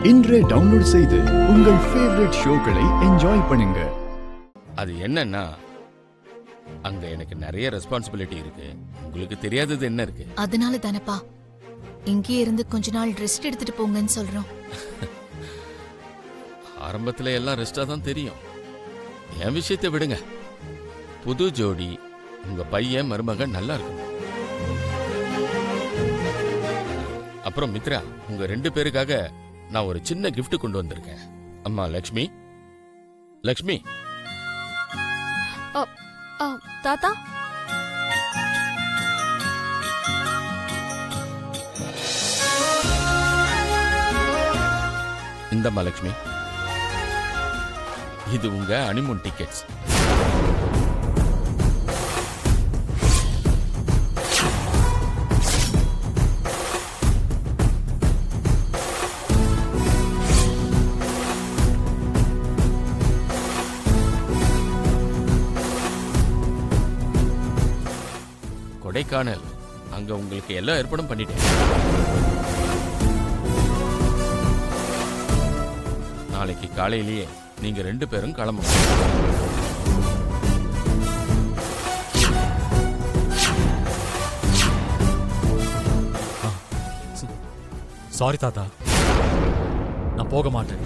இன்றே டவுன்லோட் செய்து உங்கள் ஃபேவரட் ஷோக்களை என்ஜாய் பண்ணுங்க. அது என்னன்னா அங்க எனக்கு நிறைய ரெஸ்பான்சிபிலிட்டி இருக்கு. உங்களுக்கு தெரியாதது என்ன இருக்கு? அதனால தானப்பா இங்கே இருந்து கொஞ்ச நாள் ரெஸ்ட் எடுத்துட்டு போங்கன்னு சொல்றோம். ஆரம்பத்துல எல்லாம் ரெஸ்டா தான் தெரியும். என் விஷயத்தை விடுங்க. புது ஜோடி, உங்க பையன் மருமகன் நல்லா இருக்கும். அப்புறம் மித்ரா, உங்க 2 பேருக்காக நான் ஒரு சின்ன கிஃப்ட் கொண்டு வந்திருக்கேன். அம்மா லக்ஷ்மி, லக்ஷ்மி. தாத்தா, இந்தம்மா லக்ஷ்மி, இது உங்க ஹனிமூன் டிக்கெட்ஸ். கொடைக்கானல், அங்க உங்களுக்கு எல்லா ஏற்பாடும் பண்ணிட்டேன். நாளைக்கு காலையிலேயே நீங்க 2 பேரும் கிளம்புங்க. சாரி தாத்தா, நான் போக மாட்டேன்.